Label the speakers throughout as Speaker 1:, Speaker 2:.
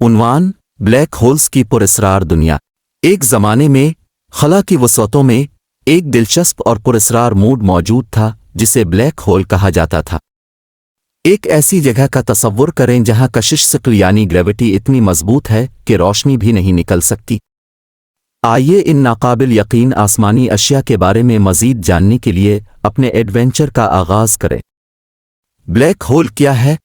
Speaker 1: عنوان: black holes کی پراسرار دنیا۔ ایک زمانے میں خلا کی وسعتوں میں ایک دلچسپ اور پراسرار موڈ موجود تھا جسے بلیک ہول کہا جاتا تھا۔ ایک ایسی جگہ کا تصور کریں جہاں کشش ثقل یعنی گریوٹی اتنی مضبوط ہے کہ روشنی بھی نہیں نکل سکتی۔ آئیے ان ناقابل یقین آسمانی اشیاء کے بارے میں مزید جاننے کے لیے اپنے ایڈونچر کا آغاز کریں۔ بلیک ہول کیا ہے؟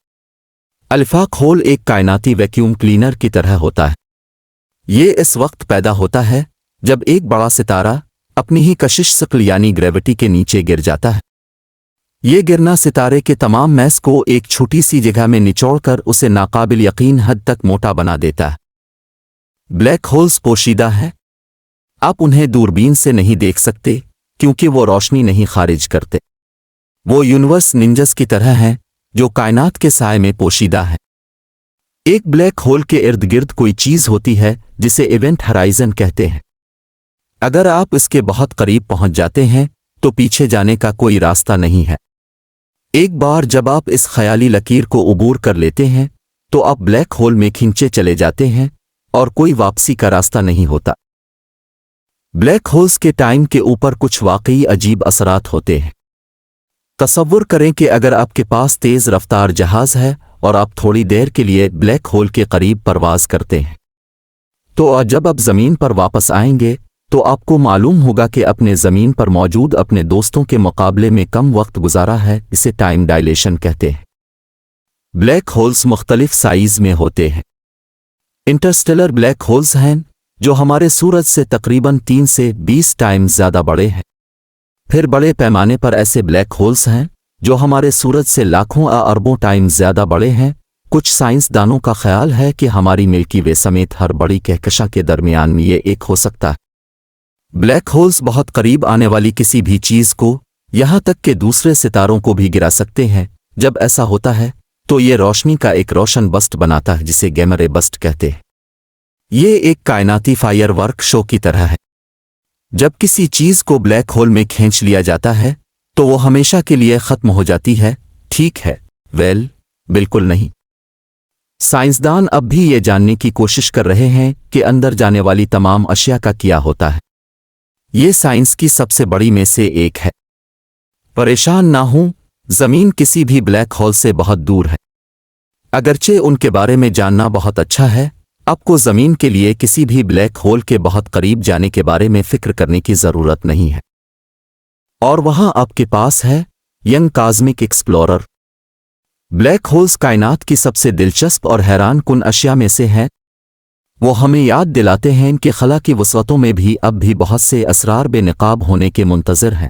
Speaker 1: الفاق ہول ایک کائناتی ویکیوم کلینر کی طرح ہوتا ہے۔ یہ اس وقت پیدا ہوتا ہے جب ایک بڑا ستارہ اپنی ہی کشش ثقل یعنی گریوٹی کے نیچے گر جاتا ہے۔ یہ گرنا ستارے کے تمام میس کو ایک چھوٹی سی جگہ میں نچوڑ کر اسے ناقابل یقین حد تک موٹا بنا دیتا ہے۔ بلیک ہولز پوشیدہ ہیں۔ آپ انہیں دوربین سے نہیں دیکھ سکتے کیونکہ وہ روشنی نہیں خارج کرتے۔ وہ یونیورس ننجس کی طرح ہیں جو کائنات کے سائے میں پوشیدہ ہے۔ ایک بلیک ہول کے ارد گرد کوئی چیز ہوتی ہے جسے ایونٹ ہرائزن کہتے ہیں۔ اگر آپ اس کے بہت قریب پہنچ جاتے ہیں تو پیچھے جانے کا کوئی راستہ نہیں ہے۔ ایک بار جب آپ اس خیالی لکیر کو عبور کر لیتے ہیں تو آپ بلیک ہول میں کھنچے چلے جاتے ہیں اور کوئی واپسی کا راستہ نہیں ہوتا۔ بلیک ہولز کے ٹائم کے اوپر کچھ واقعی عجیب اثرات ہوتے ہیں۔ تصور کریں کہ اگر آپ کے پاس تیز رفتار جہاز ہے اور آپ تھوڑی دیر کے لیے بلیک ہول کے قریب پرواز کرتے ہیں تو جب آپ زمین پر واپس آئیں گے تو آپ کو معلوم ہوگا کہ اپنے زمین پر موجود اپنے دوستوں کے مقابلے میں کم وقت گزارا ہے۔ اسے ٹائم ڈائلیشن کہتے ہیں۔ بلیک ہولز مختلف سائز میں ہوتے ہیں۔ انٹرسٹیلر بلیک ہولز ہیں جو ہمارے سورج سے تقریباً 3 سے 20 ٹائمز زیادہ بڑے ہیں۔ پھر بڑے پیمانے پر ایسے بلیک ہولز ہیں جو ہمارے سورج سے لاکھوں اربوں ٹائمز زیادہ بڑے ہیں۔ کچھ سائنسدانوں کا خیال ہے کہ ہماری ملکی وے سمیت ہر بڑی کہکشاں کے درمیان یہ ایک ہو سکتا ہے۔ بلیک ہولز بہت قریب آنے والی کسی بھی چیز کو یہاں تک کہ دوسرے ستاروں کو بھی گرا سکتے ہیں۔ جب ایسا ہوتا ہے تو یہ روشنی کا ایک روشن بسٹ بناتا ہے جسے گیما رے بسٹ کہتے ہیں۔ یہ ایک کائناتی فائر ورک شو کی طرح ہے۔ جب کسی چیز کو بلیک ہول میں کھینچ لیا جاتا ہے تو وہ ہمیشہ کے لیے ختم ہو جاتی ہے، ٹھیک ہے؟ بالکل نہیں۔ سائنسدان اب بھی یہ جاننے کی کوشش کر رہے ہیں کہ اندر جانے والی تمام اشیاء کا کیا ہوتا ہے۔ یہ سائنس کی سب سے بڑی میں سے ایک ہے۔ پریشان نہ ہوں، زمین کسی بھی بلیک ہول سے بہت دور ہے۔ اگرچہ ان کے بارے میں جاننا بہت اچھا ہے، آپ کو زمین کے لیے کسی بھی بلیک ہول کے بہت قریب جانے کے بارے میں فکر کرنے کی ضرورت نہیں ہے۔ اور وہاں آپ کے پاس ہے young cosmic explorer. Black holes کائنات کی سب سے دلچسپ اور حیران کن اشیاء میں سے ہیں۔ وہ ہمیں یاد دلاتے ہیں کہ خلا کی وسعتوں میں بھی اب بھی بہت سے اسرار بے نقاب ہونے کے منتظر ہیں۔